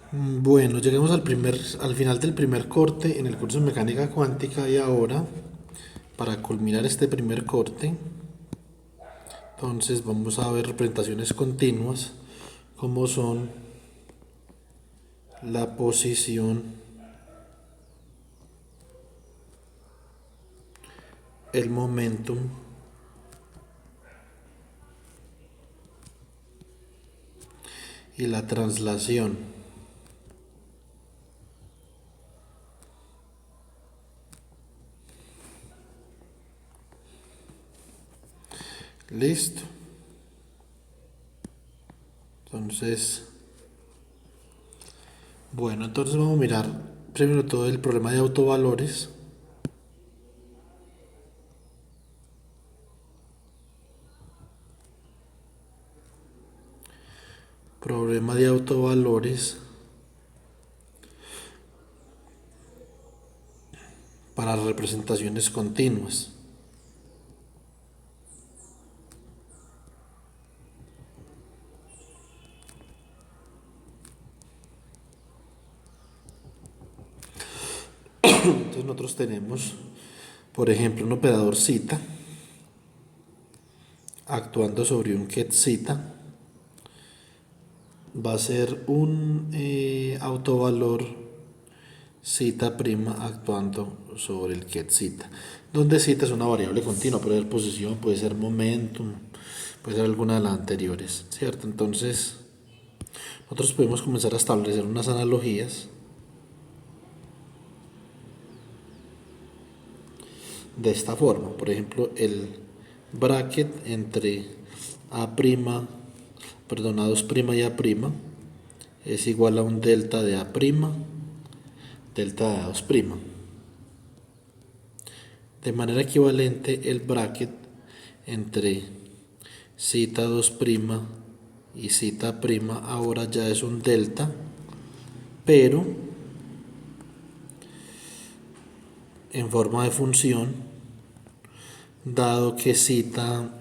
Bueno, lleguemos al final del primer corte en el curso de mecánica cuántica y ahora, para culminar este primer corte, entonces vamos a ver representaciones continuas como son la posición, el momentum y la traslación. Listo. Entonces, bueno, entonces vamos a mirar primero todo el problema de autovalores. Problema de autovalores para representaciones continuas. Entonces nosotros tenemos, por ejemplo, un operador cita actuando sobre un get cita. Va a ser un autovalor cita prima actuando sobre el get cita, donde cita es una variable continua, puede ser posición, puede ser momentum, puede ser alguna de las anteriores, ¿cierto? Entonces nosotros podemos comenzar a establecer unas analogías de esta forma. Por ejemplo, el bracket entre A', perdón, A2' y A' es igual a un delta de A', delta de A2'. De manera equivalente, el bracket entre cita 2' y cita prima ahora ya es un delta, pero en forma de función, dado que cita,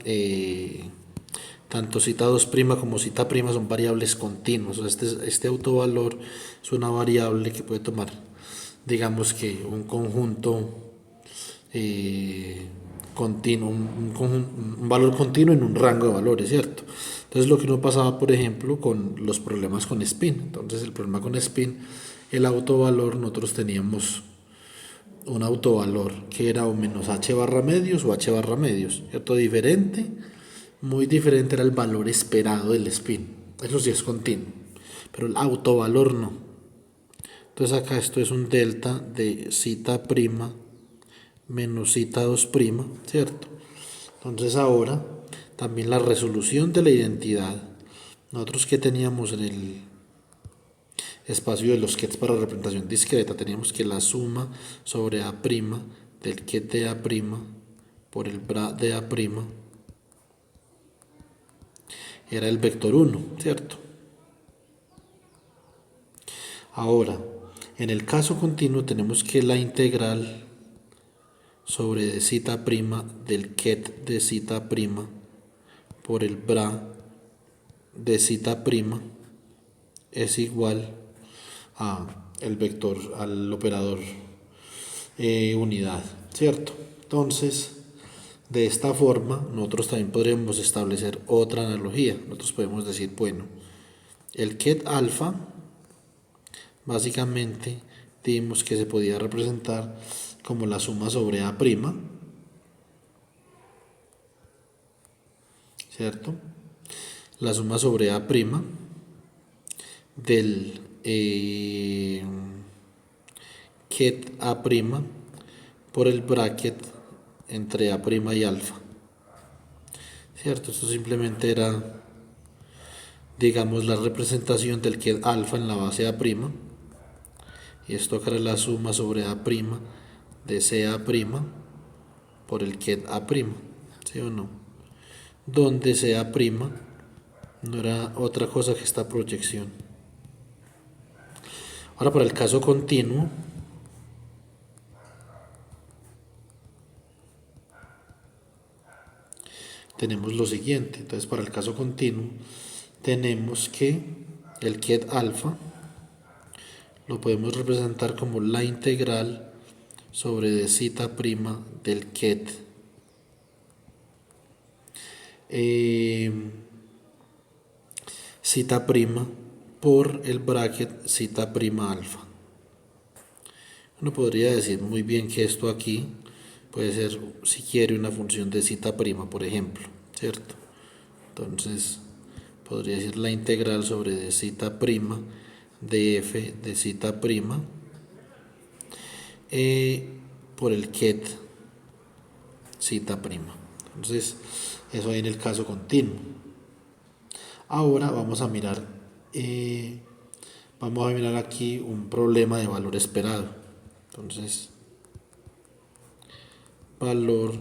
tanto cita 2' como cita prima son variables continuas. O sea, este autovalor es una variable que puede tomar, digamos que un conjunto continuo, un valor continuo en un rango de valores, ¿cierto? Entonces lo que no pasaba, por ejemplo, con los problemas con spin. Entonces el problema con spin, el autovalor, nosotros teníamos un autovalor que era o menos h barra medios o h barra medios, ¿cierto? Diferente, muy diferente era el valor esperado del spin. Eso sí es continuo, pero el autovalor no. Entonces acá esto es un delta de cita prima menos cita 2', ¿cierto? Entonces ahora también la resolución de la identidad. Nosotros que teníamos en el espacio de los kets para representación discreta, teníamos que la suma sobre A' del ket de A' por el bra de A' era el vector 1, ¿cierto? Ahora, en el caso continuo tenemos que la integral sobre de cita prima del ket de cita prima por el bra de cita prima es igual a el vector, al operador unidad, ¿cierto? Entonces, de esta forma, nosotros también podríamos establecer otra analogía. Nosotros podemos decir, bueno, el ket alfa, básicamente, dimos que se podía representar como la suma sobre A', ¿cierto? La suma sobre A' del ket A' por el bracket entre A' y alfa, ¿cierto? Esto simplemente era, digamos, la representación del ket alfa en la base A', y esto acá era la suma sobre A' de CA' por el ket A', ¿sí o no? Donde CA' no era otra cosa que esta proyección. Ahora para el caso continuo, tenemos lo siguiente. Entonces para el caso continuo tenemos que el ket alfa lo podemos representar como la integral sobre de zeta prima del ket zeta prima por el bracket zeta prima alfa. Uno podría decir muy bien que esto aquí puede ser, si quiere, una función de zeta prima, por ejemplo, ¿cierto? Entonces podría decir la integral sobre de zeta prima de f de zeta prima por el ket zeta prima. Entonces eso hay en el caso continuo. Ahora vamos a mirar aquí un problema de valor esperado. Entonces, valor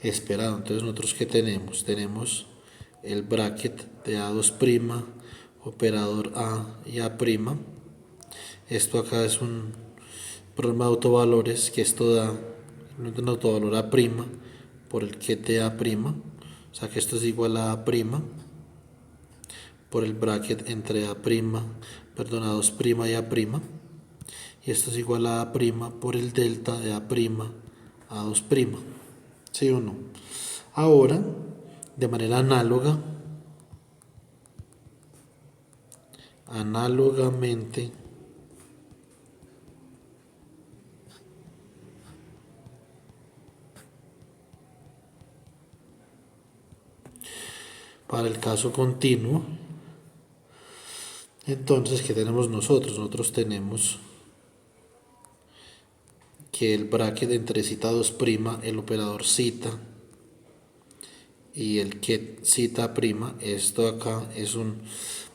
esperado. Entonces nosotros ¿qué tenemos? Tenemos el bracket de A2', operador A y A'. Esto acá es un problema de autovalores, que esto da un autovalor A' por el ket de A'. O sea que esto es igual a A' por el bracket entre perdón, A2' y A'. Y esto es igual a A' por el delta de A', A2'. ¿Sí o no? Ahora, de manera análogamente, para el caso continuo, entonces, ¿qué tenemos nosotros? Nosotros tenemos que el bracket entre zeta 2', el operador zeta, y el ket zeta prima, esto acá es un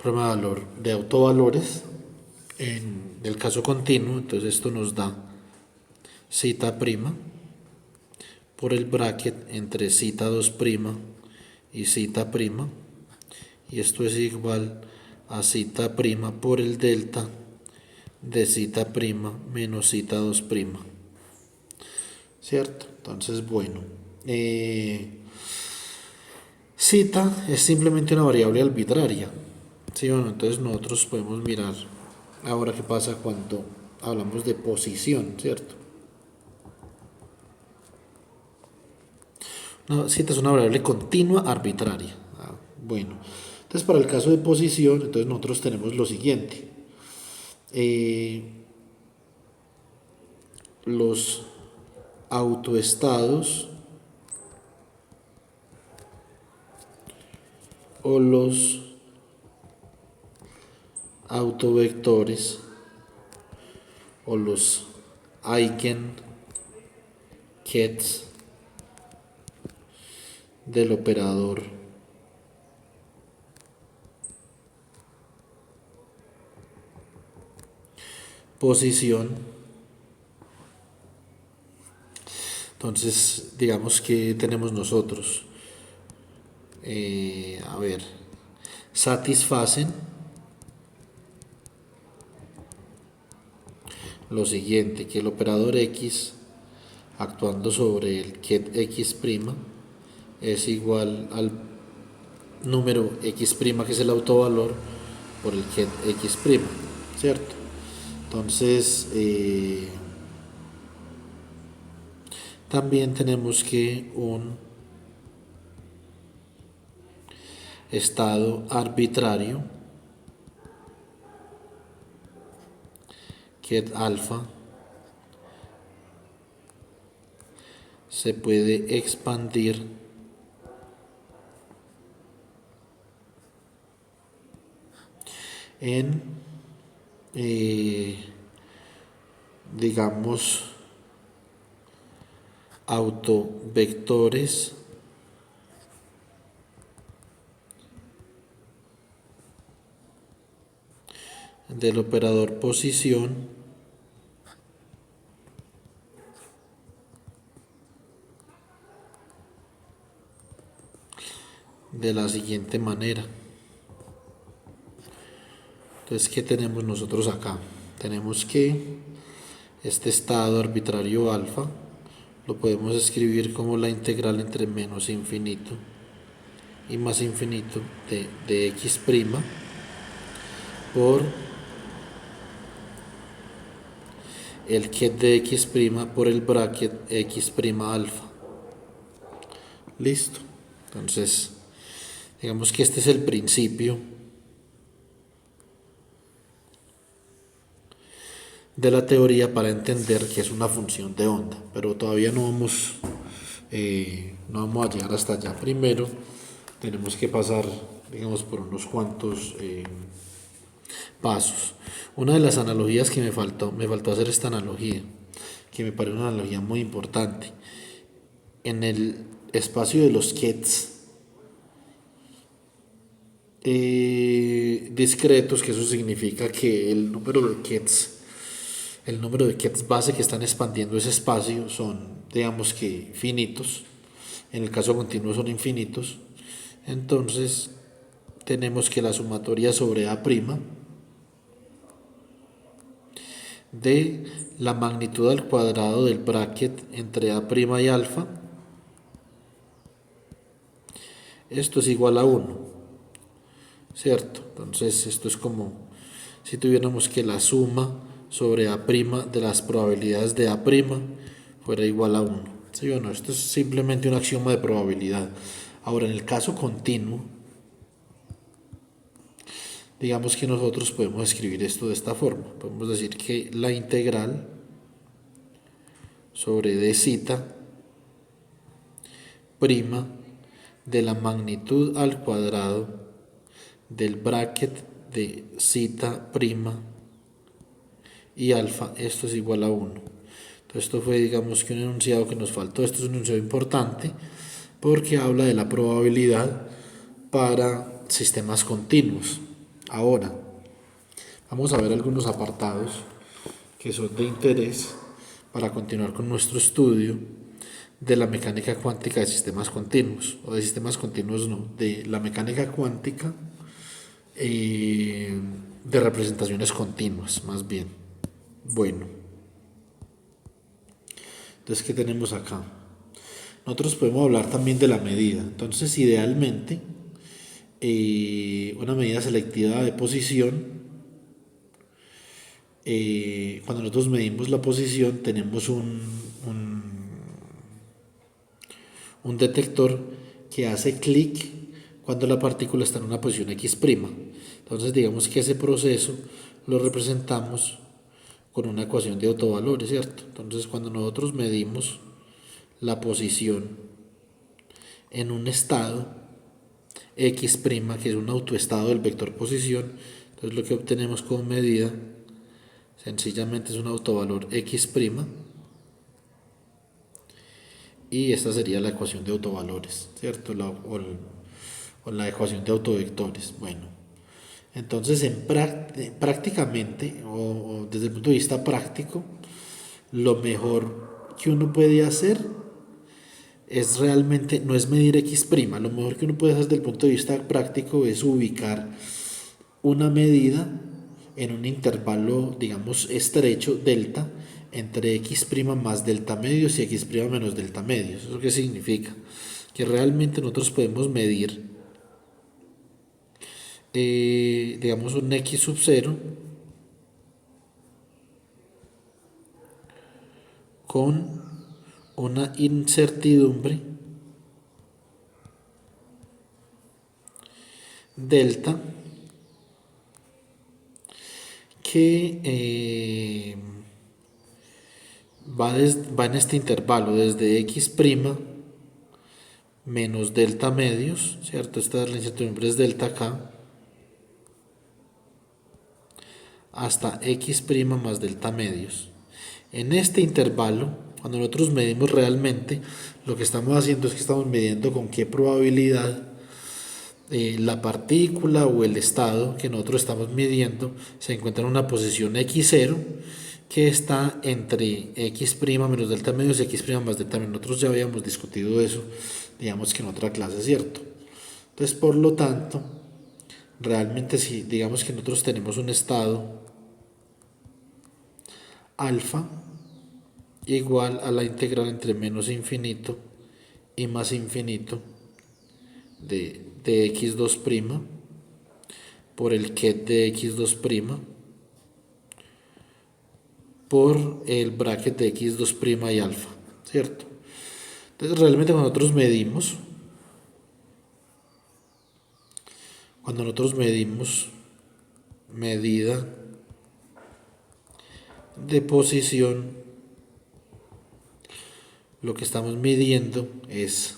problema de valor de autovalores en el caso continuo. Entonces esto nos da zeta prima por el bracket entre zeta 2' y zeta prima, y esto es igual a zeta prima por el delta de zeta prima menos zeta 2', ¿cierto? Entonces, bueno, zeta es simplemente una variable arbitraria, ¿sí? Bueno, entonces nosotros podemos mirar ahora qué pasa cuando hablamos de posición, ¿cierto? Zeta es una variable continua arbitraria. Bueno, entonces para el caso de posición, entonces nosotros tenemos lo siguiente. Los autoestados o los autovectores o los eigenkets del operador posición. Entonces, digamos que tenemos nosotros, satisfacen lo siguiente, que el operador x actuando sobre el ket x' es igual al número x', que es el autovalor, por el ket x', ¿cierto? Entonces, también tenemos que un estado arbitrario, ket alfa, se puede expandir en, digamos, autovectores del operador posición de la siguiente manera. Entonces, ¿qué tenemos nosotros acá? Tenemos que este estado arbitrario alfa lo podemos escribir como la integral entre menos infinito y más infinito de x', por el ket de x' por el bracket x' alfa. Listo. Entonces, digamos que este es el principio de la teoría para entender que es una función de onda, pero todavía no vamos a llegar hasta allá. Primero tenemos que pasar, digamos, por unos cuantos pasos. Una de las analogías que me faltó hacer esta analogía, que me parece una analogía muy importante. En el espacio de los kets discretos, que eso significa que el número de kets base que están expandiendo ese espacio son, digamos que, finitos. En el caso continuo son infinitos. Entonces, tenemos que la sumatoria sobre A' de la magnitud al cuadrado del bracket entre A' y alfa, esto es igual a 1, ¿cierto? Entonces, esto es como si tuviéramos que la suma sobre A' de las probabilidades de A' fuera igual a 1. ¿Sí o no? Esto es simplemente un axioma de probabilidad. Ahora, en el caso continuo, digamos que nosotros podemos escribir esto de esta forma. Podemos decir que la integral sobre d prima de la magnitud al cuadrado del bracket de prima y alfa, esto es igual a 1. Entonces esto fue, digamos, que un enunciado que nos faltó. Esto es un enunciado importante porque habla de la probabilidad para sistemas continuos. Ahora, vamos a ver algunos apartados que son de interés para continuar con nuestro estudio de la mecánica cuántica de sistemas continuos, o de sistemas continuos no, de la mecánica cuántica de representaciones continuas, más bien. Bueno, entonces, ¿qué tenemos acá? Nosotros podemos hablar también de la medida. Entonces, idealmente, una medida selectiva de posición, cuando nosotros medimos la posición, tenemos un detector que hace clic cuando la partícula está en una posición x'. Entonces, digamos que ese proceso lo representamos con una ecuación de autovalores, ¿cierto? Entonces, cuando nosotros medimos la posición en un estado x', que es un autoestado del vector posición, entonces lo que obtenemos como medida sencillamente es un autovalor x', y esta sería la ecuación de autovalores, ¿cierto? O la ecuación de autovectores. Bueno, entonces prácticamente, o desde el punto de vista práctico, lo mejor que uno puede hacer es realmente, no es medir x', lo mejor que uno puede hacer desde el punto de vista práctico es ubicar una medida en un intervalo, digamos, estrecho, delta, entre x' más delta medios y x' menos delta medios. ¿Eso qué significa? Que realmente nosotros podemos medir, digamos, un x sub 0 con una incertidumbre delta que va en este intervalo desde x' menos delta medios, ¿cierto? Esta la incertidumbre es delta acá, hasta x' más delta medios. En este intervalo, cuando nosotros medimos realmente, lo que estamos haciendo es que estamos midiendo con qué probabilidad la partícula o el estado que nosotros estamos midiendo se encuentra en una posición x0 que está entre x' menos delta medios y x' más delta medios. Nosotros ya habíamos discutido eso, digamos que en otra clase, ¿cierto? Entonces, por lo tanto, realmente si digamos que nosotros tenemos un estado alfa igual a la integral entre menos infinito y más infinito de x2', por el ket de x2' por el bracket de x2' y alfa, ¿cierto? Entonces realmente cuando nosotros medimos medida de posición, lo que estamos midiendo es,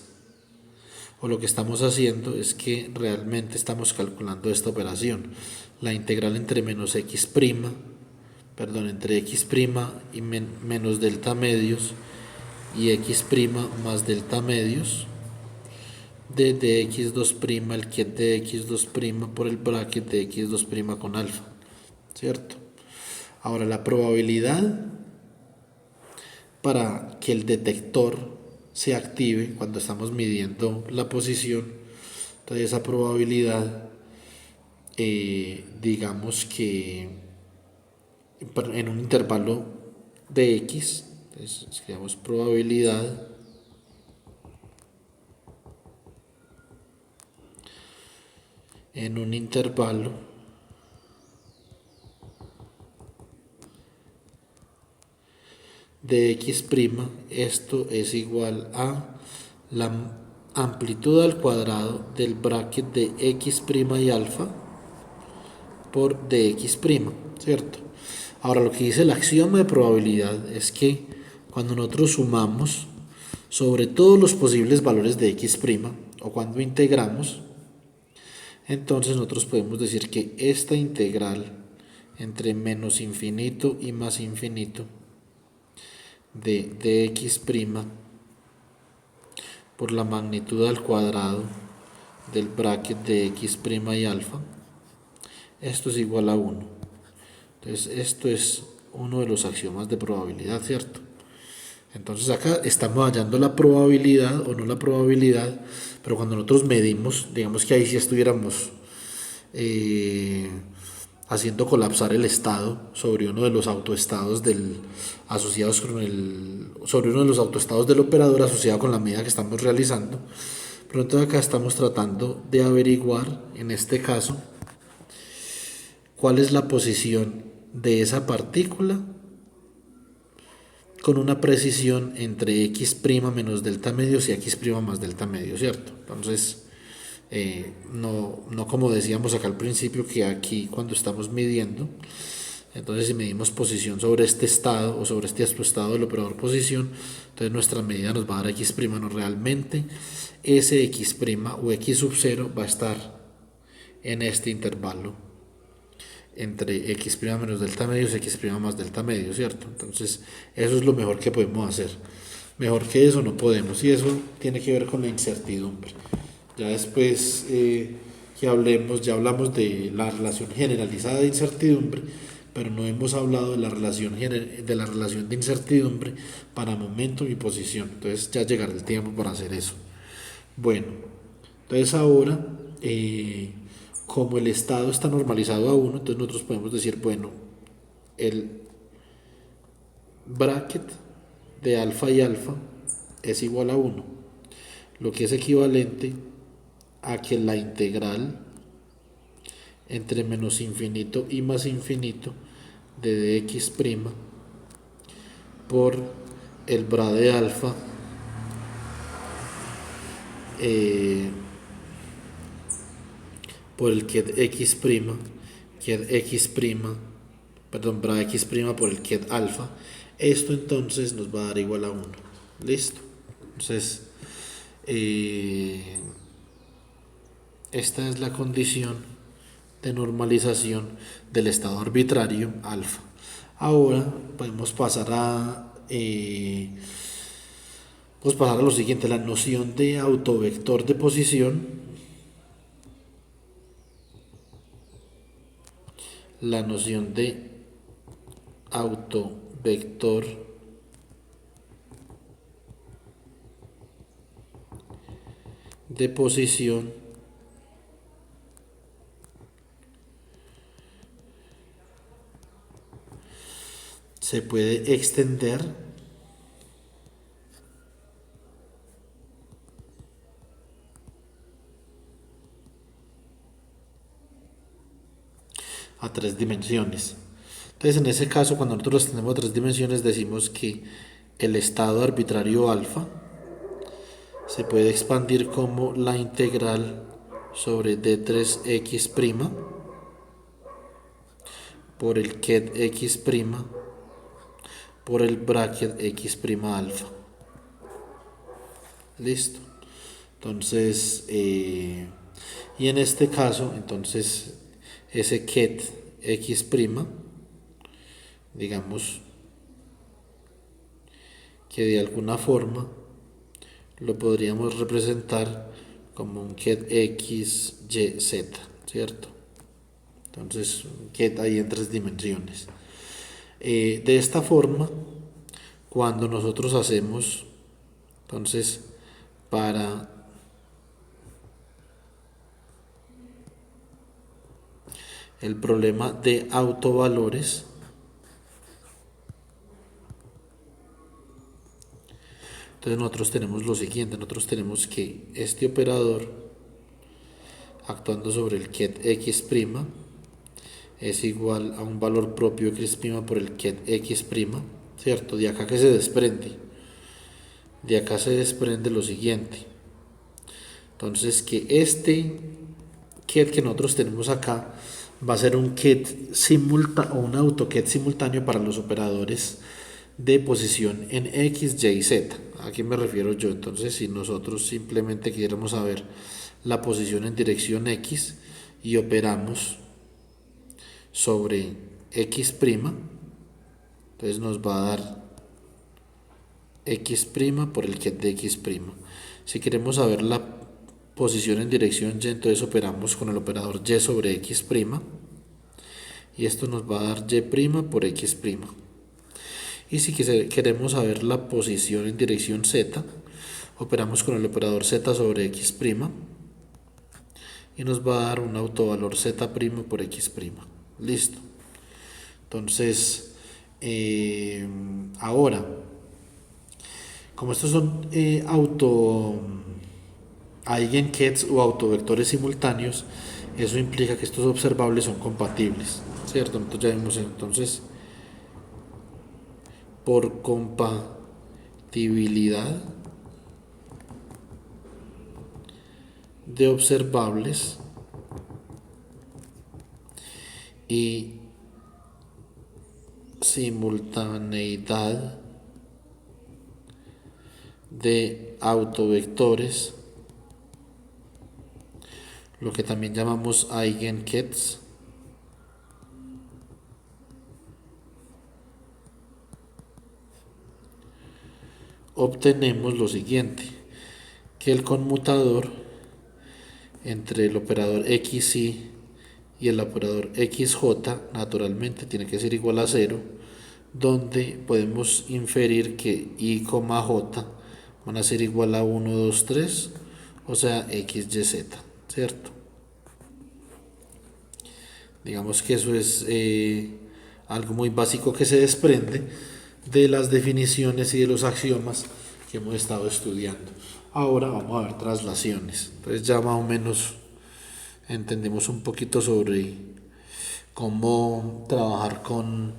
o lo que estamos haciendo es que realmente estamos calculando esta operación, la integral entre menos x', entre x' y menos delta medios y x' más delta medios de dx2', el ket de x2' por el bracket de x2' con alfa, ¿cierto? Ahora la probabilidad para que el detector se active cuando estamos midiendo la posición, entonces esa probabilidad, digamos que en un intervalo de x, entonces escribamos probabilidad en un intervalo de x', esto es igual a la amplitud al cuadrado del bracket de x' y alfa por dx', ¿cierto? Ahora lo que dice el axioma de probabilidad es que cuando nosotros sumamos sobre todos los posibles valores de x' o cuando integramos, entonces nosotros podemos decir que esta integral entre menos infinito y más infinito de dx' por la magnitud al cuadrado del bracket de x' y alfa, esto es igual a 1. Entonces esto es uno de los axiomas de probabilidad, ¿cierto? Entonces acá estamos hallando la probabilidad o no la probabilidad, pero cuando nosotros medimos, digamos que ahí sí estuviéramos haciendo colapsar el estado sobre uno de los autoestados asociados sobre uno de los autoestados del operador asociado con la medida que estamos realizando. Pero entonces acá estamos tratando de averiguar, en este caso, cuál es la posición de esa partícula con una precisión entre x' menos delta medios y x' más delta medio, ¿cierto? Entonces, no como decíamos acá al principio, que aquí cuando estamos midiendo, entonces si medimos posición sobre este estado o sobre este estado del operador posición, entonces nuestra medida nos va a dar x', no realmente ese x' o x sub 0 va a estar en este intervalo entre x' menos delta medios y x' más delta medio, ¿cierto? Entonces eso es lo mejor que podemos hacer. Mejor que eso no podemos, y eso tiene que ver con la incertidumbre. Ya después que ya hablamos de la relación generalizada de incertidumbre, pero no hemos hablado de la relación de incertidumbre para momento y posición. Entonces ya llegará el tiempo para hacer eso. Bueno, entonces ahora, como el estado está normalizado a 1, entonces nosotros podemos decir, bueno, el bracket de alfa y alfa es igual a 1, lo que es equivalente a que la integral entre menos infinito y más infinito de dx' por el bra de alfa eh, por el ket x', bra x' por el ket alfa, esto entonces nos va a dar igual a 1. Listo. Entonces, esta es la condición de normalización del estado arbitrario alfa. Ahora podemos pasar a lo siguiente, la noción de autovector de posición. La noción de autovector de posición se puede extender a tres dimensiones. Entonces, en ese caso, cuando nosotros tenemos a tres dimensiones, decimos que el estado arbitrario alfa se puede expandir como la integral sobre d3x' por el ket x' por el bracket x' alfa. Listo. Entonces, y en este caso, entonces, ese ket x', digamos que de alguna forma lo podríamos representar como un ket x, y, z, ¿cierto? Entonces, un ket ahí en tres dimensiones. De esta forma, cuando nosotros hacemos, entonces, para el problema de autovalores, entonces nosotros tenemos lo siguiente, nosotros tenemos que este operador actuando sobre el ket x' es igual a un valor propio x' por el ket x', ¿cierto? De acá que se desprende, de acá se desprende lo siguiente, entonces que este ket que nosotros tenemos acá va a ser un ket simultáneo o un autoket simultáneo para los operadores de posición en x, y y z. ¿A qué me refiero yo? Entonces, si nosotros simplemente quisiéramos saber la posición en dirección x y operamos sobre x', entonces nos va a dar x' por el ket de x'. Si queremos saber la posición en dirección y, entonces operamos con el operador y sobre x', y esto nos va a dar y' por x'. Y si queremos saber la posición en dirección z, operamos con el operador z sobre x' y nos va a dar un autovalor z' por x'. Listo. Entonces, ahora, como estos son eigenkets o autovectores simultáneos, eso implica que estos observables son compatibles, ¿cierto? Entonces ya vimos entonces por compatibilidad de observables y simultaneidad de autovectores, lo que también llamamos eigenkets, obtenemos lo siguiente, que el conmutador entre el operador xy y el operador xj naturalmente tiene que ser igual a 0, donde podemos inferir que y, j van a ser igual a 1, 2, 3, o sea x, y, z, ¿cierto? Digamos que eso es algo muy básico que se desprende de las definiciones y de los axiomas que hemos estado estudiando. Ahora vamos a ver traslaciones. Entonces ya más o menos entendemos un poquito sobre cómo trabajar con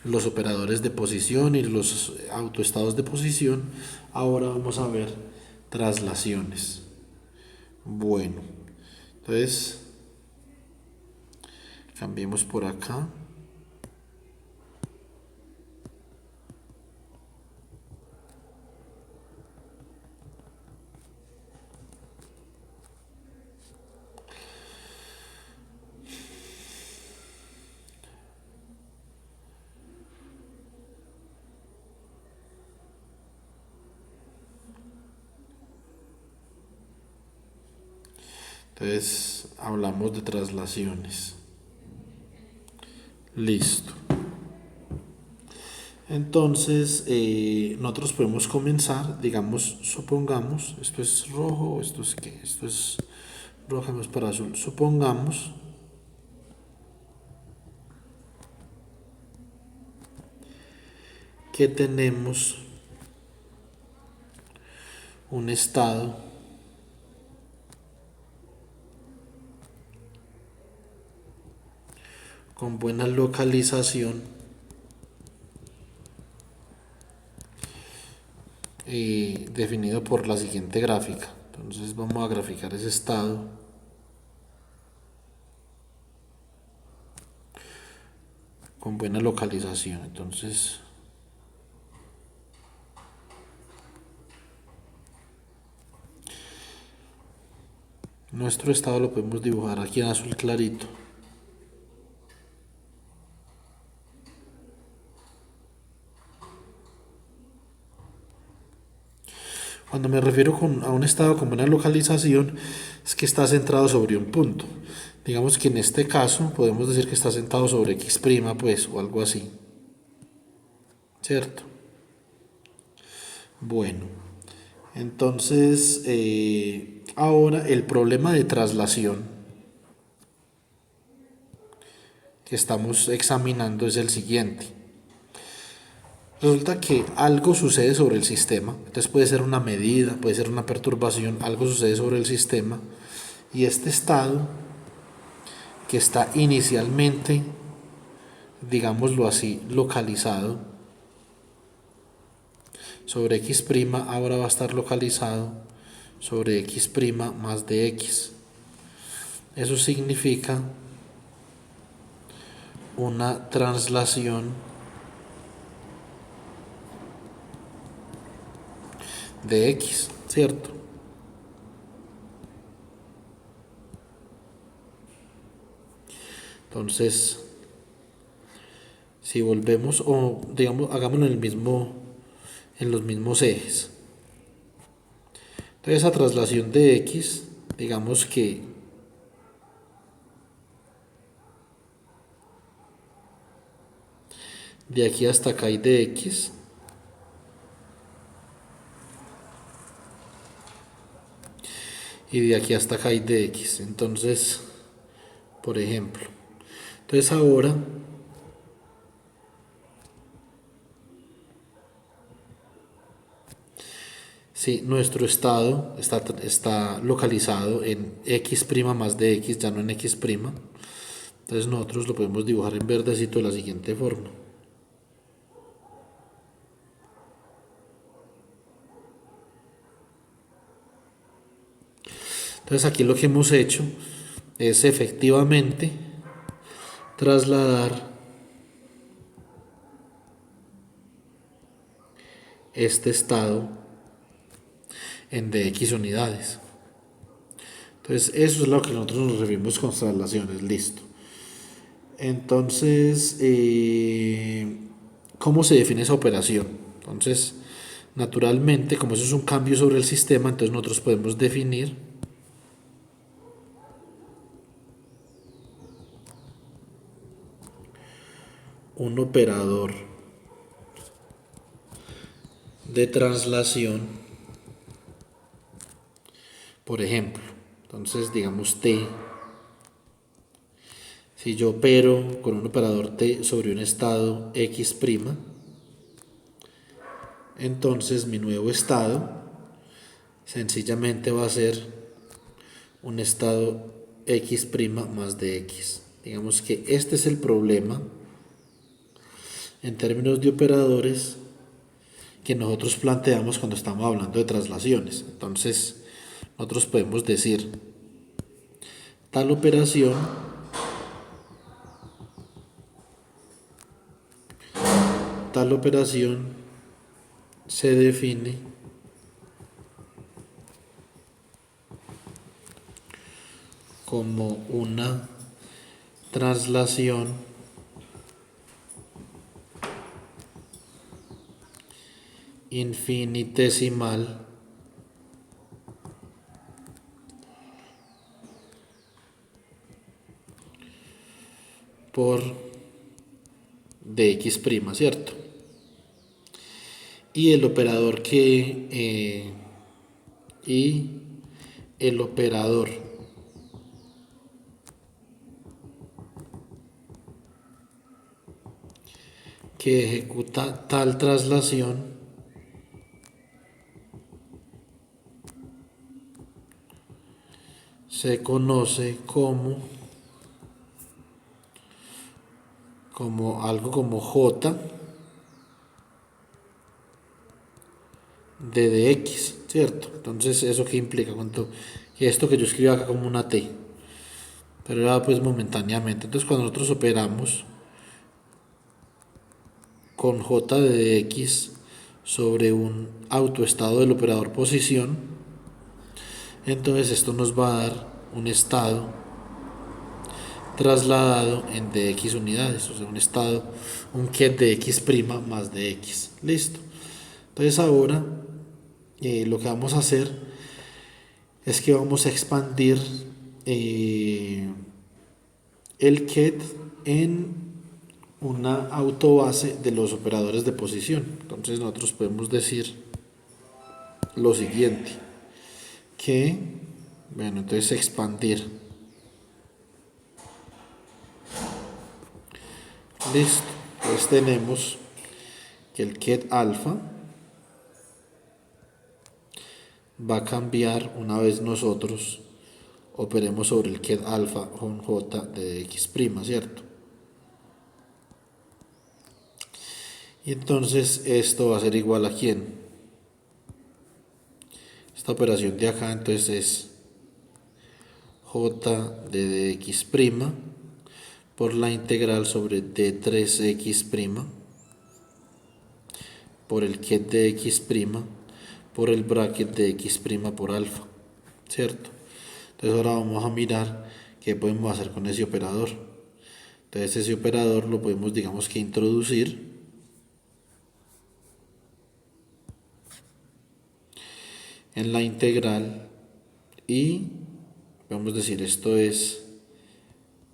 los operadores de posición y los autoestados de posición. Ahora vamos a ver traslaciones. Bueno, entonces cambiemos por acá. Entonces hablamos de traslaciones. Listo. Entonces nosotros podemos comenzar, digamos, supongamos, esto es rojo, esto es qué, esto es rojo, vamos para azul. Supongamos que tenemos un estado con buena localización definido por la siguiente gráfica. Entonces vamos a graficar ese estado con buena localización. Entonces nuestro estado lo podemos dibujar aquí en azul clarito. Cuando me refiero a un estado con buena localización, es que está centrado sobre un punto. Digamos que en este caso podemos decir que está sentado sobre X', pues, o algo así. ¿Cierto? Bueno, entonces ahora el problema de traslación que estamos examinando es el siguiente. Resulta que algo sucede sobre el sistema, entonces puede ser una medida, puede ser una perturbación, algo sucede sobre el sistema y este estado que está inicialmente, digámoslo así, localizado sobre X', ahora va a estar localizado sobre X' más de X. Eso significa una translación de X, ¿cierto? Entonces, si volvemos o digamos, hagámoslo en los mismos ejes. Entonces, esa traslación de X, digamos que de aquí hasta acá hay de X y de aquí hasta acá hay de X. Entonces, por ejemplo, entonces ahora si nuestro estado está localizado en X' más de X, ya no en X', entonces nosotros lo podemos dibujar en verdecito de la siguiente forma. Entonces aquí lo que hemos hecho es efectivamente trasladar este estado en dx unidades. Entonces eso es lo que nosotros nos referimos con traslaciones, listo. Entonces, ¿cómo se define esa operación? Entonces, naturalmente, como eso es un cambio sobre el sistema, entonces nosotros podemos definir un operador de traslación, por ejemplo. Entonces, digamos T. Si yo opero con un operador T sobre un estado X', entonces mi nuevo estado sencillamente va a ser un estado X' más de X. Digamos que este es el problema en términos de operadores que nosotros planteamos cuando estamos hablando de traslaciones. Entonces, nosotros podemos decir tal operación se define como una traslación infinitesimal por dx', ¿cierto? Y el operador y el operador que ejecuta tal traslación se conoce como como algo como J de X, ¿cierto? Entonces, ¿eso qué implica? Y esto que yo escribo acá como una T, pero era pues momentáneamente. Entonces, cuando nosotros operamos con J de X sobre un autoestado del operador posición, entonces esto nos va a dar un estado trasladado en dx unidades, o sea, un estado, un ket de x' más de x. Listo. Entonces ahora lo que vamos a hacer es que vamos a expandir el ket en una autobase de los operadores de posición. Entonces nosotros podemos decir lo siguiente, que, bueno, entonces expandir. Listo. Entonces tenemos que el ket alfa va a cambiar una vez nosotros operemos sobre el ket alfa con j de x', ¿cierto? Y entonces esto va a ser igual a quién. Esta operación de acá entonces es j de dx' por la integral sobre d3x' por el ket de x' por el bracket de x' por alfa, ¿cierto? Entonces ahora vamos a mirar qué podemos hacer con ese operador. Entonces ese operador lo podemos, digamos que, introducir en la integral y vamos a decir esto es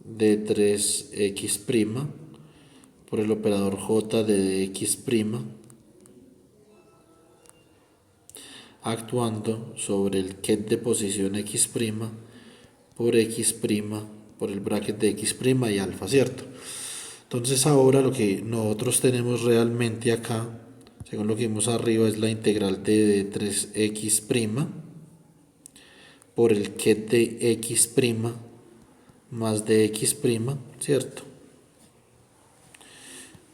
d3x' por el operador j de dx' actuando sobre el ket de posición x' por x' por el bracket de x' y alfa, ¿cierto? Entonces ahora lo que nosotros tenemos realmente acá, según lo que vimos arriba, es la integral de 3x' por el ket de x' más de x', ¿cierto?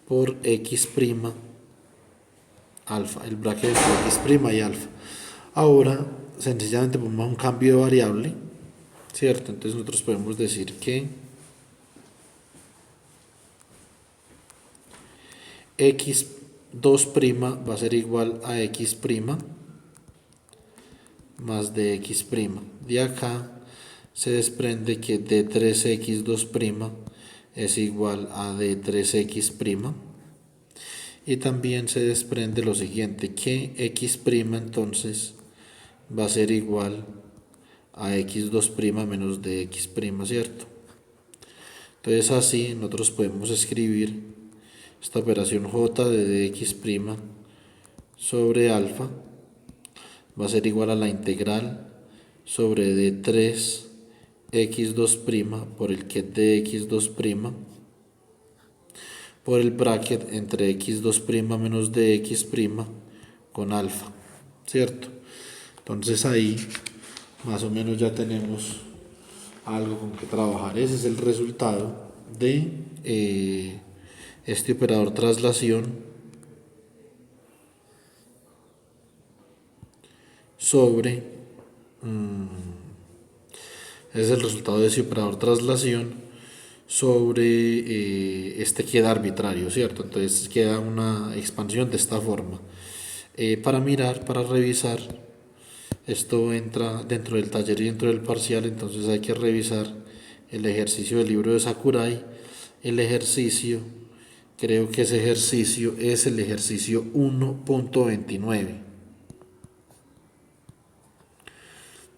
Por x' alfa, el bracket de x' y alfa. Ahora, sencillamente ponemos un cambio de variable, ¿cierto? Entonces nosotros podemos decir que x2' va a ser igual a x' más de x'. De acá se desprende que d3x2' es igual a d3x'. Y también se desprende lo siguiente, que x' entonces va a ser igual a x2' menos dx', ¿cierto? Entonces así nosotros podemos escribir esta operación j de dx' sobre alfa va a ser igual a la integral sobre d3 x2' por el ket de x2' por el bracket entre x2' menos dx' con alfa, ¿cierto? Entonces ahí más o menos ya tenemos algo con que trabajar. Ese es el resultado de este operador traslación sobre es el resultado de ese operador traslación sobre este queda arbitrario, ¿cierto? Entonces queda una expansión de esta forma. Para mirar, para revisar, esto entra dentro del taller y dentro del parcial, entonces hay que revisar el ejercicio del libro de Sakurai. El ejercicio, creo que ese ejercicio es el ejercicio 1.29,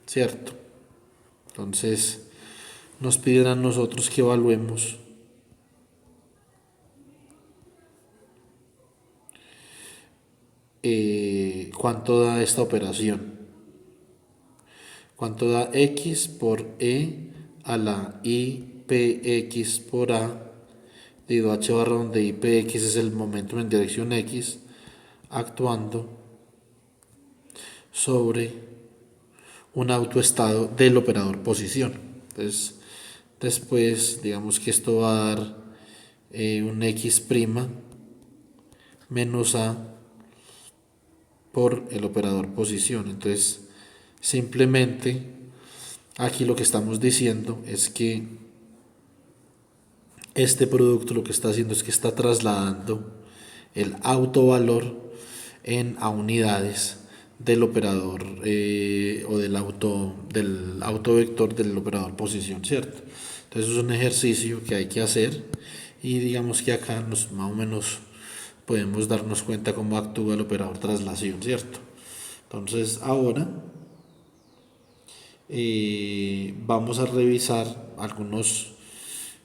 ¿cierto? Entonces nos piden a nosotros que evaluemos cuánto da esta operación, cuánto da x por e a la i px por a dividido h barra donde i px es el momento en dirección x actuando sobre un autoestado del operador posición. Entonces después digamos que esto va a dar un x' menos a por el operador posición. Entonces, simplemente aquí lo que estamos diciendo es que este producto lo que está haciendo es que está trasladando el autovalor a unidades del operador o del autovector del operador posición, ¿cierto? Entonces es un ejercicio que hay que hacer y digamos que acá más o menos podemos darnos cuenta cómo actúa el operador traslación, ¿cierto? Entonces ahora vamos a revisar algunos,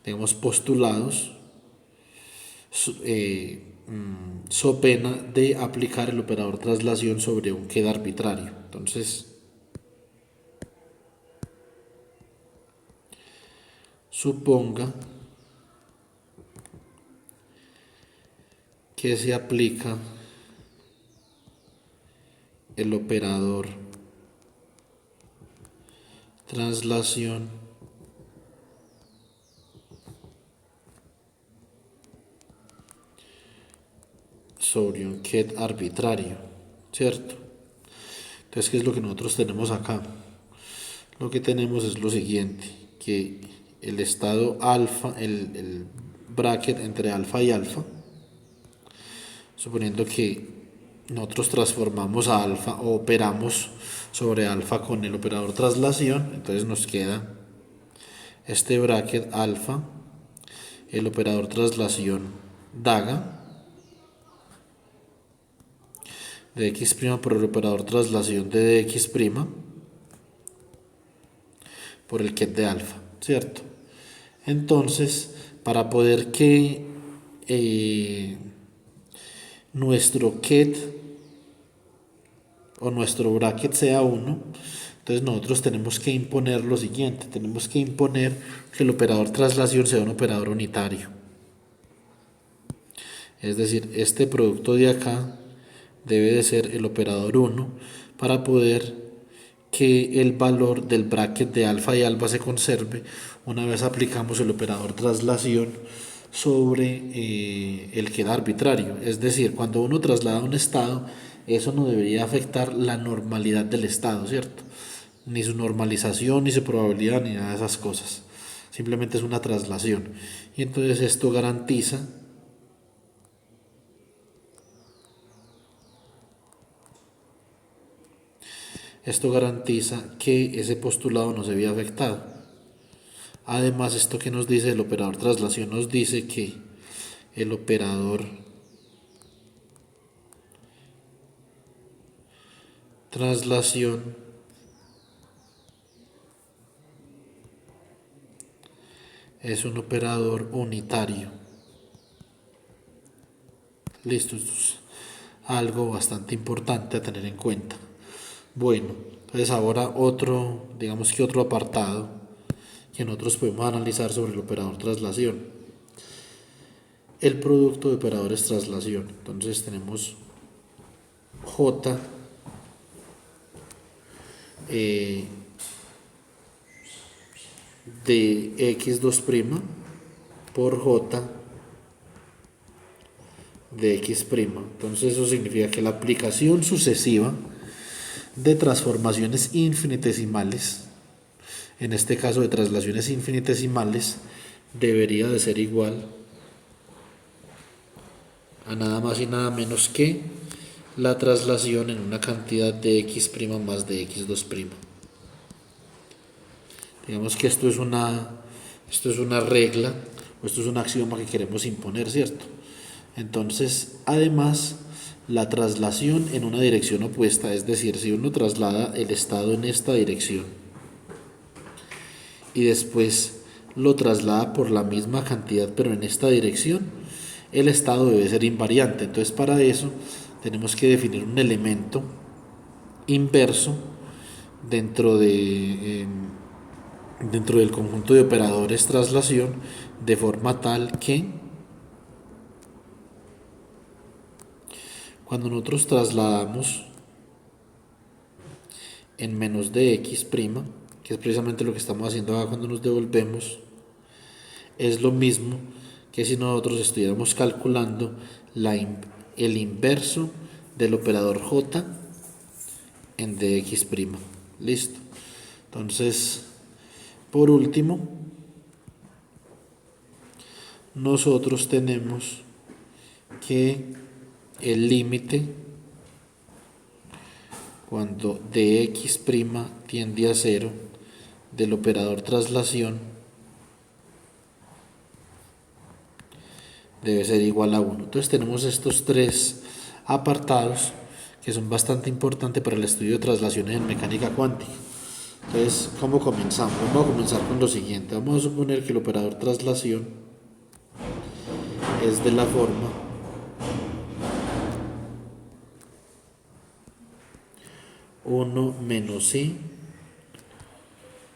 digamos, postulados so pena de aplicar el operador traslación sobre un queda arbitrario. Entonces, suponga que se aplica el operador traslación sobre un qued arbitrario, ¿cierto? Entonces, ¿qué es lo que nosotros tenemos acá? Lo que tenemos es lo siguiente, que el estado alfa, el bracket entre alfa y alfa, suponiendo que nosotros transformamos a alfa o operamos sobre alfa con el operador traslación, entonces nos queda este bracket alfa, el operador traslación daga, de x' por el operador traslación de dx' por el ket de alfa, ¿cierto? Entonces, para poder que nuestro ket o nuestro bracket sea 1, entonces nosotros tenemos que imponer lo siguiente, tenemos que imponer que el operador traslación sea un operador unitario. Es decir, este producto de acá debe de ser el operador 1 para poder que el valor del bracket de alfa y alfa se conserve una vez aplicamos el operador traslación sobre el queda arbitrario. Es decir, cuando uno traslada un estado, eso no debería afectar la normalidad del estado, ¿cierto? Ni su normalización, ni su probabilidad, ni nada de esas cosas. Simplemente es una traslación. Y entonces esto garantiza que ese postulado no se vea afectado. Además, esto que nos dice el operador traslación nos dice que el operador traslación es un operador unitario. Listo, esto es algo bastante importante a tener en cuenta. Bueno, entonces ahora digamos que otro apartado que nosotros podemos analizar sobre el operador traslación. El producto de operadores traslación. Entonces tenemos J de x2' por J de x'. Entonces eso significa que la aplicación sucesiva de transformaciones infinitesimales, en este caso de traslaciones infinitesimales, debería de ser igual a nada más y nada menos que la traslación en una cantidad de x' más de x2'. Digamos que esto es una regla, o esto es un axioma que queremos imponer, ¿cierto? Entonces, además, la traslación en una dirección opuesta, es decir, si uno traslada el estado en esta dirección y después lo traslada por la misma cantidad pero en esta dirección, el estado debe ser invariante. Entonces, para eso tenemos que definir un elemento inverso dentro dentro del conjunto de operadores traslación, de forma tal que cuando nosotros trasladamos en menos de x', que es precisamente lo que estamos haciendo acá cuando nos devolvemos, es lo mismo que si nosotros estuviéramos calculando el inverso del operador j en dx'. Listo. Entonces, por último, nosotros tenemos que el límite cuando dx' tiende a 0 del operador traslación debe ser igual a 1. Entonces tenemos estos tres apartados que son bastante importantes para el estudio de traslaciones en mecánica cuántica. Entonces, ¿cómo comenzamos? Vamos a comenzar con lo siguiente. Vamos a suponer que el operador traslación es de la forma 1 menos i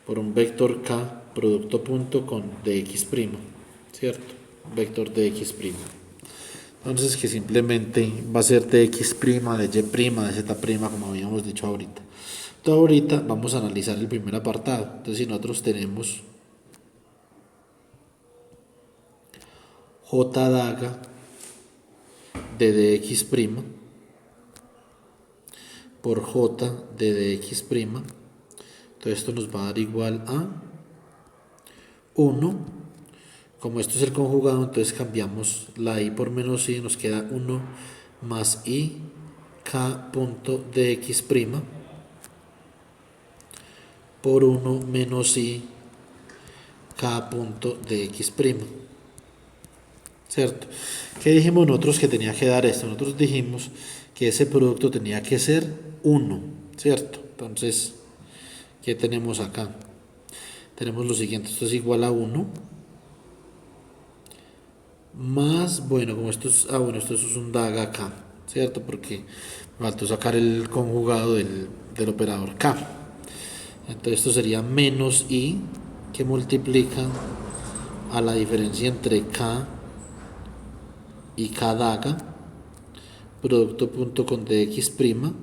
por un vector k producto punto con dx', ¿cierto? Vector dx'. Entonces que simplemente va a ser dx', de y', de z', como habíamos dicho ahorita. Entonces ahorita vamos a analizar el primer apartado. Entonces si nosotros tenemos j daga de dx' por j de dx', entonces esto nos va a dar igual a 1. Como esto es el conjugado, entonces cambiamos la i por menos i, nos queda 1 más i k punto dx' por 1 menos i k punto dx'. ¿Cierto? ¿Qué dijimos nosotros que tenía que dar esto? Nosotros dijimos que ese producto tenía que ser 1, ¿cierto? Entonces, ¿qué tenemos acá? Tenemos lo siguiente, esto es igual a 1 más, bueno, como esto es, esto es un daga acá, ¿cierto? Porque me faltó sacar el conjugado del operador k. Entonces esto sería menos i que multiplica a la diferencia entre k y k daga, producto punto con dx',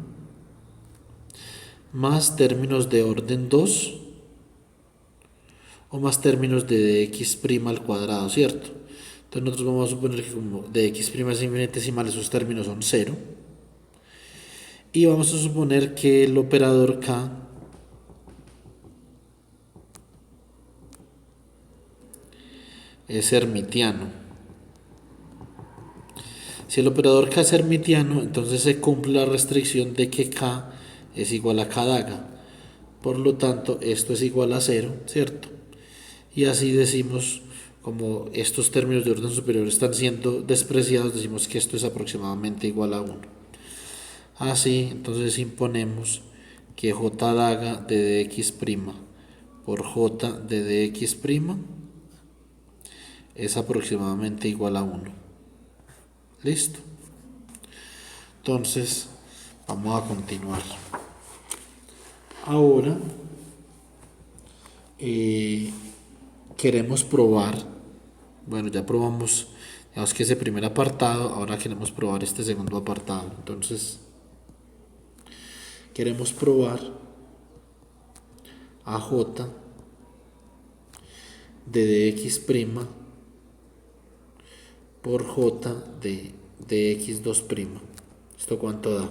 más términos de orden 2 o más términos de dx' al cuadrado, ¿cierto? Entonces nosotros vamos a suponer que como dx' es infinitesimal, esos términos son 0. Y vamos a suponer que el operador k es hermitiano. Si el operador k es hermitiano, entonces se cumple la restricción de que k es igual a k daga. Por lo tanto, esto es igual a 0, ¿cierto? Y así decimos, como estos términos de orden superior están siendo despreciados, decimos que esto es aproximadamente igual a 1. Así, entonces imponemos que j daga de dx' por j de dx' es aproximadamente igual a 1. ¿Listo? Entonces, vamos a continuar. Ahora, queremos probar, bueno, ya probamos, digamos que ese primer apartado, ahora queremos probar este segundo apartado. Entonces, queremos probar a j de dx' por j de dx2'. ¿Esto cuánto da?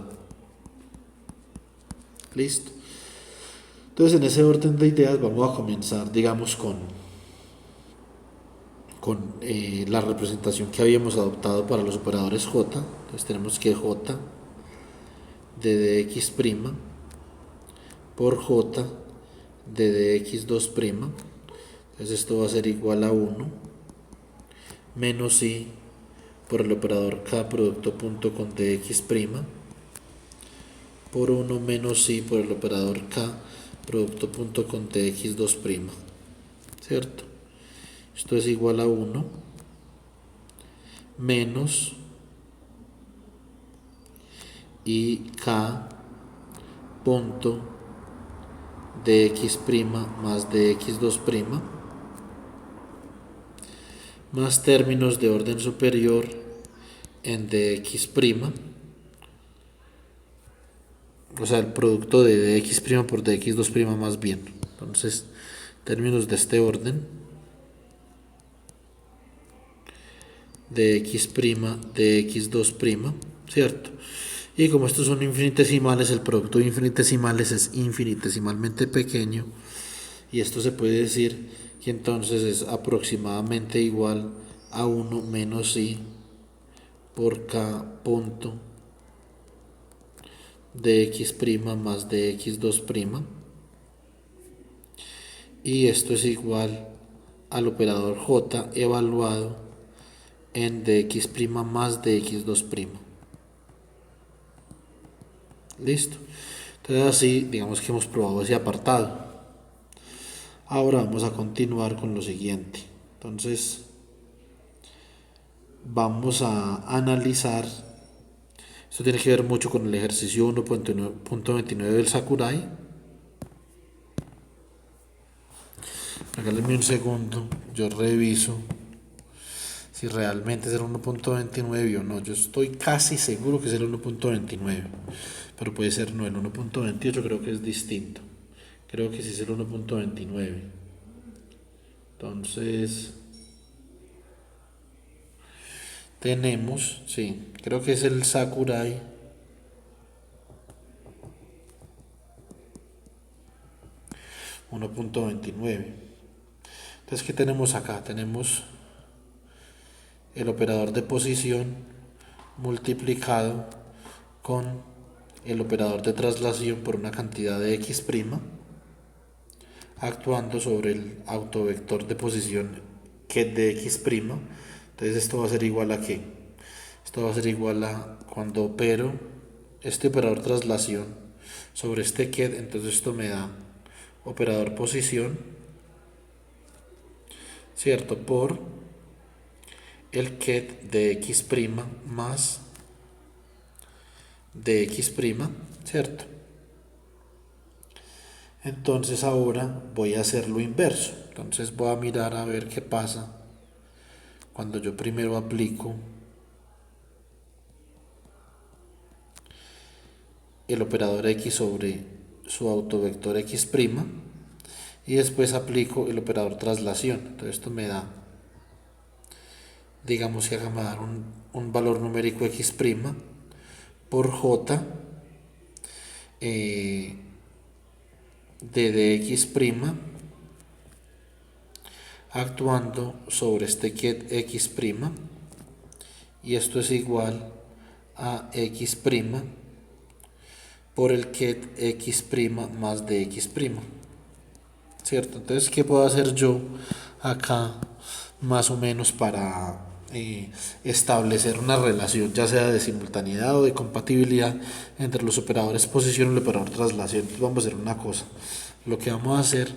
Listo. Entonces en ese orden de ideas vamos a comenzar, digamos, con la representación que habíamos adoptado para los operadores j. Entonces tenemos que j de dx' por j de dx2'. Entonces esto va a ser igual a 1 menos i por el operador k producto punto con dx' por 1 menos i por el operador k producto punto con dx2', ¿cierto? Esto es igual a 1 menos i k punto dx' más dx2' más términos de orden superior en dx', o sea, el producto de dx' por dx2' más bien. Entonces, términos de este orden de x' de x2', ¿cierto? Y como estos son infinitesimales, el producto de infinitesimales es infinitesimalmente pequeño, y esto se puede decir que entonces es aproximadamente igual a 1 menos i por k punto de x' más de x2', y esto es igual al operador j evaluado en dx' más de x2'. Listo. Entonces así digamos que hemos probado ese apartado. Ahora vamos a continuar con lo siguiente. Entonces vamos a analizar. Esto tiene que ver mucho con el ejercicio 1.29 del Sakurai. Regálenme un segundo, yo reviso si realmente es el 1.29 o no. Yo estoy casi seguro que es el 1.29, pero puede ser no, el 1.28 creo que es distinto. Creo que sí es el 1.29. Entonces, tenemos, sí, creo que es el Sakurai 1.29. Entonces, ¿qué tenemos acá? Tenemos el operador de posición multiplicado con el operador de traslación por una cantidad de x' actuando sobre el autovector de posición que de x'. Entonces esto va a ser igual a ¿qué? Esto va a ser igual a cuando opero este operador traslación sobre este ket, entonces esto me da operador posición, ¿cierto? Por el ket de x' más de x', ¿cierto? Entonces ahora voy a hacer lo inverso. Entonces voy a mirar a ver qué pasa cuando yo primero aplico el operador x sobre su autovector x' y después aplico el operador traslación. Entonces esto me da, digamos que acá me va a dar un valor numérico x' por j eh, de dx' actuando sobre este ket x', y esto es igual a x' por el ket x' más de x', ¿cierto? Entonces, ¿qué puedo hacer yo acá más o menos para establecer una relación, ya sea de simultaneidad o de compatibilidad entre los operadores posición y el operador traslación? Entonces vamos a hacer una cosa. Lo que vamos a hacer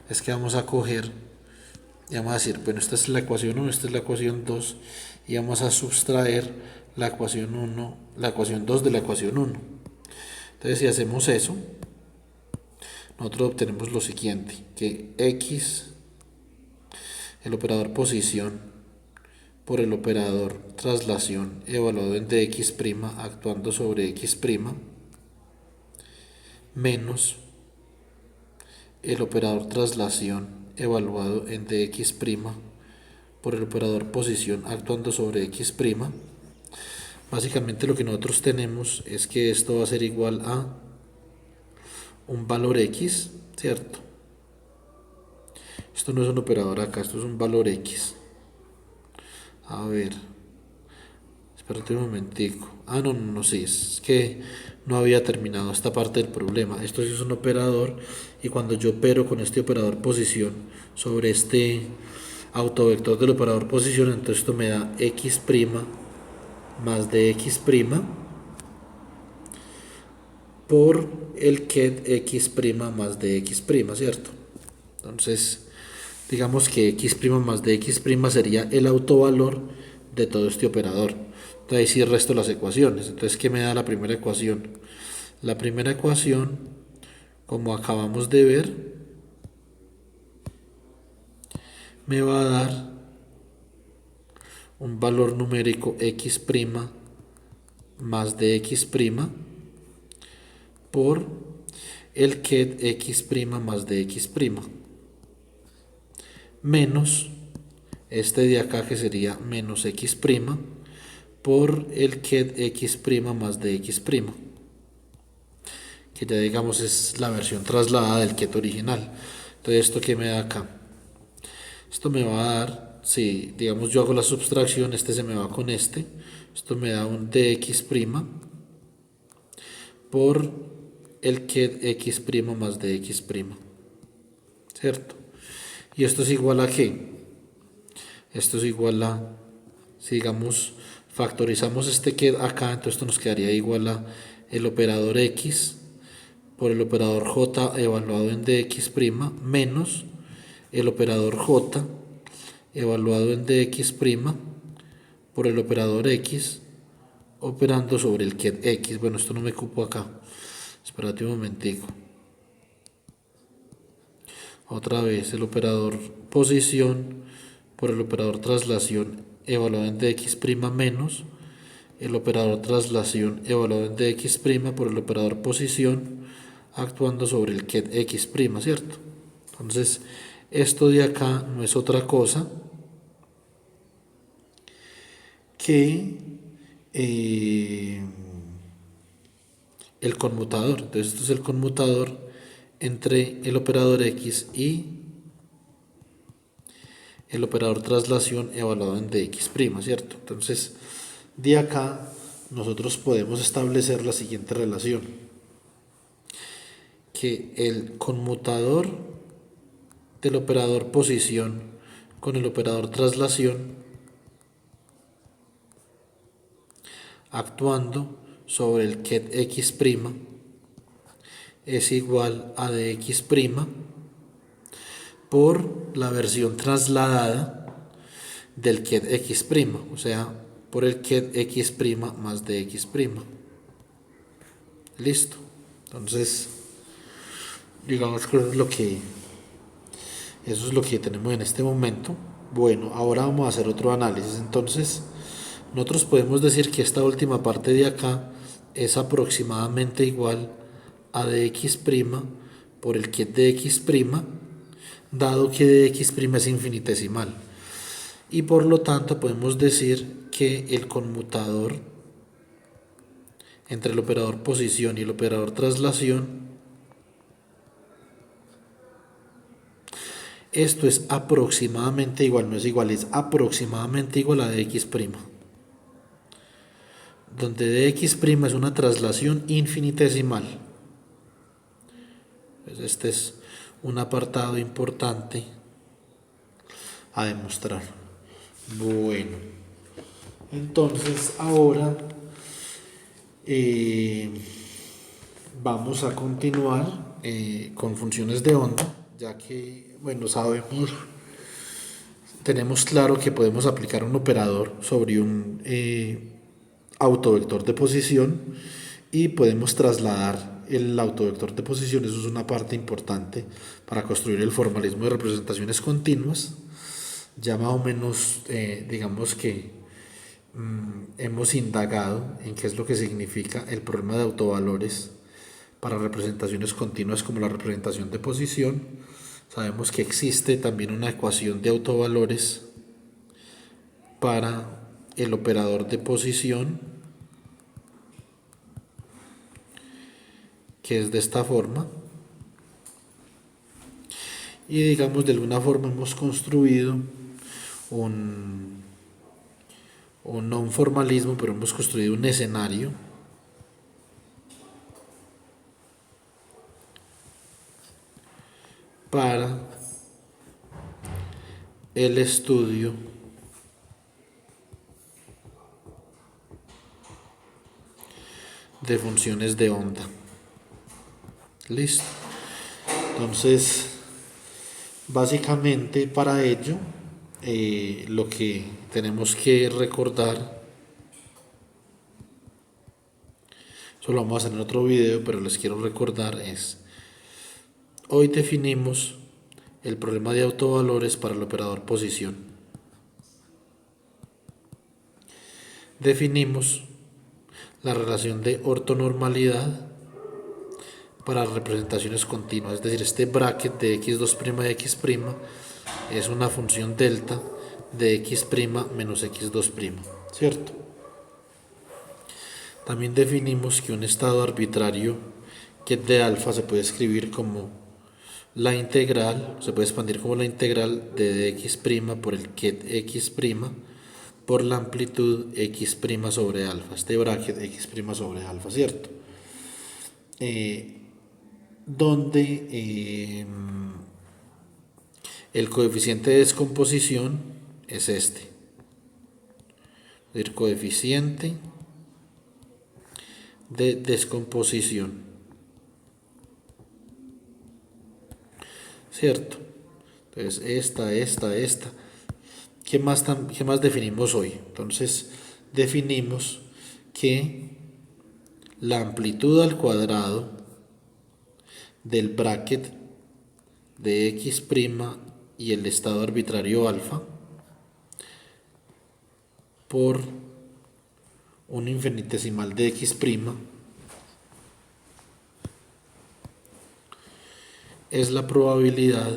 es que vamos a coger y vamos a decir, bueno, esta es la ecuación 1, esta es la ecuación 2, y vamos a subtraer la ecuación 1, la ecuación 2 de la ecuación 1. Entonces, si hacemos eso, nosotros obtenemos lo siguiente, que x, el operador posición, por el operador traslación evaluado en dx' actuando sobre x', menos el operador traslación evaluado en dx' por el operador posición actuando sobre x'. Básicamente lo que nosotros tenemos es que esto va a ser igual a un valor x, ¿cierto? Esto no es un operador acá, esto es un valor x. A ver, espérate un momentico. Ah, no, no, no, sí, es que no había terminado esta parte del problema. Esto sí es un operador, y cuando yo opero con este operador posición sobre este autovector del operador posición, entonces esto me da x' más de x' por el ket x' más de x', ¿cierto? Entonces, digamos que x' más de x' sería el autovalor de todo este operador. Entonces ahí sí resto las ecuaciones. Entonces, ¿qué me da la primera ecuación? La primera ecuación, como acabamos de ver, me va a dar un valor numérico x' más de x' por el ket x' más de x', menos este de acá que sería menos x' por el ket x' más de x', que ya digamos es la versión trasladada del ket original. Entonces, ¿esto qué me da acá? Esto me va a dar, si digamos yo hago la subtracción, este se me va con este, esto me da un dx' por el ket x' más dx', ¿cierto? ¿Y esto es igual a qué? Esto es igual a, si digamos factorizamos este ket acá, entonces esto nos quedaría igual a el operador x por el operador j evaluado en dx' menos el operador j evaluado en dx' por el operador x operando sobre el ket x. Bueno, esto no me cupo acá. Espérate un momentico. Otra vez el operador posición por el operador traslación evaluado en dx' menos el operador traslación evaluado en dx' por el operador posición actuando sobre el ket x', ¿cierto? Entonces, esto de acá no es otra cosa que el conmutador. Entonces, esto es el conmutador entre el operador x y el operador traslación evaluado en dx', ¿cierto? Entonces, de acá nosotros podemos establecer la siguiente relación, que el conmutador del operador posición con el operador traslación actuando sobre el ket x' es igual a dx' por la versión trasladada del ket x', o sea, por el ket x' más dx'. Listo. Entonces, digamos que eso es lo que tenemos en este momento. Bueno, ahora vamos a hacer otro análisis. Entonces, nosotros podemos decir que esta última parte de acá es aproximadamente igual a dx' por el ket dx', dado que dx' es infinitesimal. Y por lo tanto podemos decir que el conmutador entre el operador posición y el operador traslación, esto es aproximadamente igual, no es igual, es aproximadamente igual a dx', donde dx' es una traslación infinitesimal. Pues este es un apartado importante a demostrar. Bueno, entonces ahora vamos a continuar con funciones de onda, ya que, bueno, tenemos claro que podemos aplicar un operador sobre un autovector de posición y podemos trasladar el autovector de posición. Eso es una parte importante para construir el formalismo de representaciones continuas. Ya más o menos, digamos que hemos indagado en qué es lo que significa el problema de autovalores para representaciones continuas como la representación de posición. Sabemos que existe también una ecuación de autovalores para el operador de posición, que es de esta forma. Y digamos, de alguna forma hemos construido no un formalismo, pero hemos construido un escenario para el estudio de funciones de onda. Listo. Entonces, básicamente para ello, lo que tenemos que recordar, eso lo vamos a hacer en otro video, pero les quiero recordar es, hoy definimos el problema de autovalores para el operador posición. Definimos la relación de ortonormalidad para representaciones continuas, es decir, este bracket de x2' y x' es una función delta de x' menos x2', ¿cierto? También definimos que un estado arbitrario ket de alfa se puede escribir como la integral, se puede expandir como la integral de dx' por el ket x' por la amplitud x' sobre alfa, este bracket x' sobre alfa, ¿cierto? Donde el coeficiente de descomposición es este, el coeficiente de descomposición, ¿cierto? Entonces, esta. ¿Qué más definimos hoy? Entonces, definimos que la amplitud al cuadrado del bracket de x' y el estado arbitrario alfa por un infinitesimal de x' es la probabilidad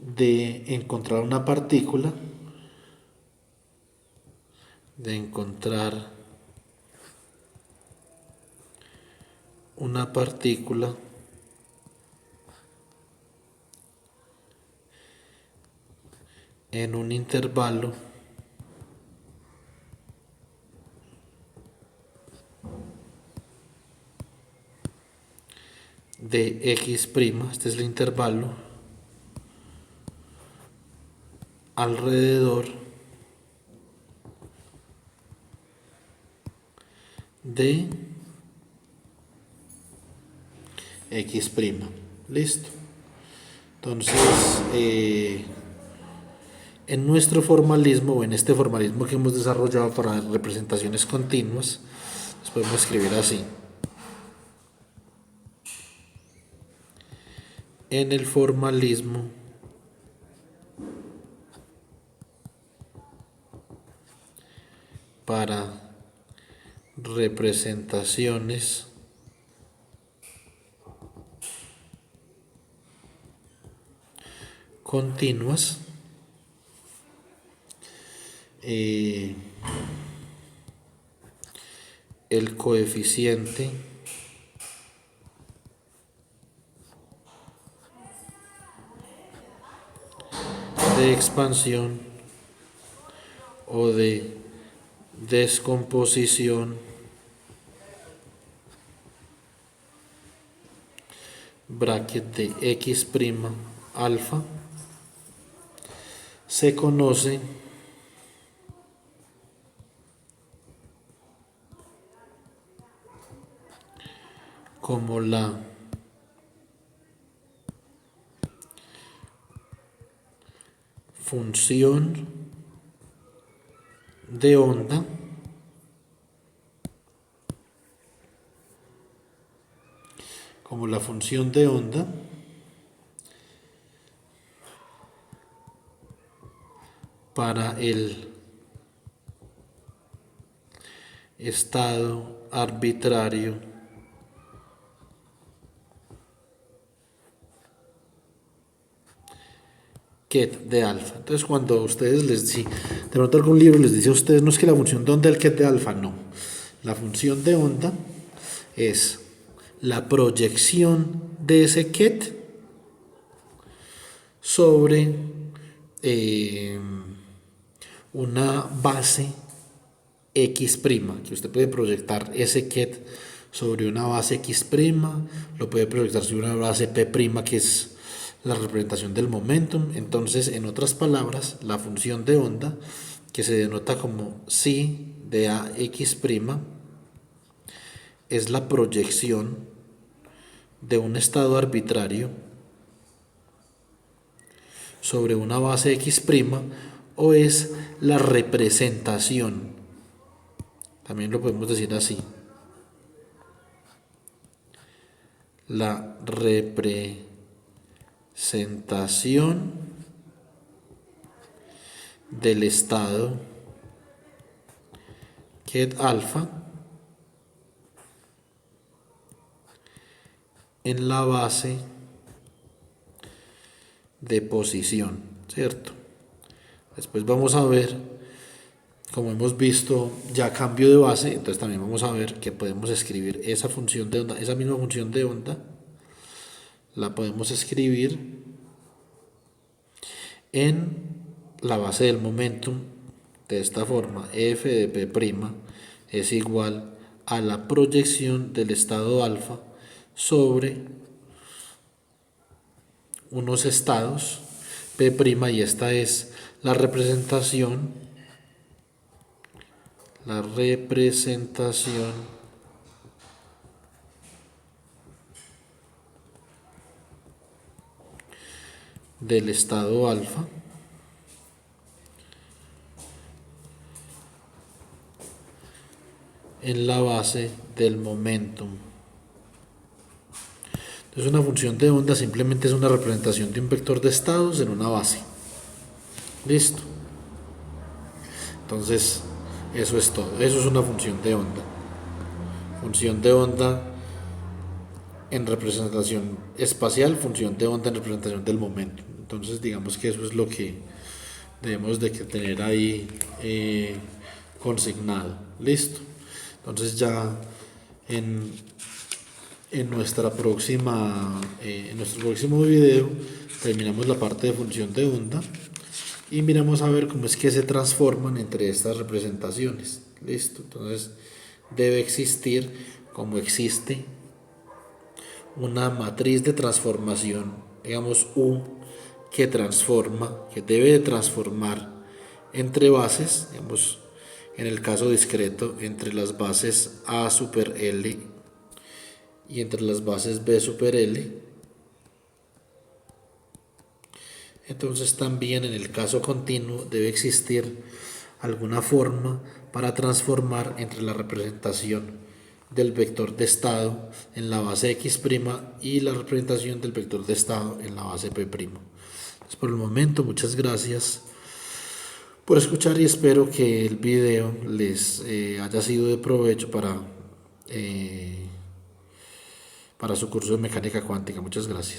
de encontrar una partícula, en un intervalo de x', este es el intervalo, alrededor de x'. Listo. Entonces, en nuestro formalismo o en este formalismo que hemos desarrollado para representaciones continuas, los podemos escribir así. En el formalismo para representaciones continuas, el coeficiente de expansión o de descomposición bracket de x' alfa se conoce como la función de onda para el estado arbitrario ket de alfa. Entonces, cuando ustedes si de pronto algún libro les dice a ustedes, no es que la función de onda es el ket de alfa, no. La función de onda es la proyección de ese ket sobre una base x', que usted puede proyectar ese ket sobre una base x', lo puede proyectar sobre una base p', que es la representación del momentum. Entonces, en otras palabras, la función de onda, que se denota como psi de ax', es la proyección de un estado arbitrario sobre una base x', o es la representación, también lo podemos decir así, la representación del estado ket alfa en la base de posición, ¿cierto? Después vamos a ver, como hemos visto ya cambio de base, entonces también vamos a ver que podemos escribir esa función de onda, esa misma función de onda, la podemos escribir en la base del momentum de esta forma: f de p' es igual a la proyección del estado alfa sobre unos estados p', y esta es la representación del estado alfa en la base del momentum. Entonces una función de onda simplemente es una representación de un vector de estados en una base. Listo. Entonces eso es todo. Eso es una función de onda. Función de onda en representación espacial, función de onda en representación del momento. Entonces digamos que eso es lo que debemos de tener ahí consignado. Listo. Entonces ya en, en nuestro próximo video terminamos la parte de función de onda y miramos a ver cómo es que se transforman entre estas representaciones. Listo. Entonces debe existir, como existe, una matriz de transformación, digamos U, que debe de transformar entre bases, digamos, en el caso discreto, entre las bases A super L y entre las bases B super L. Entonces también en el caso continuo debe existir alguna forma para transformar entre la representación del vector de estado en la base X' y la representación del vector de estado en la base P'. Entonces, por el momento, muchas gracias por escuchar y espero que el video les haya sido de provecho para su curso de mecánica cuántica. Muchas gracias.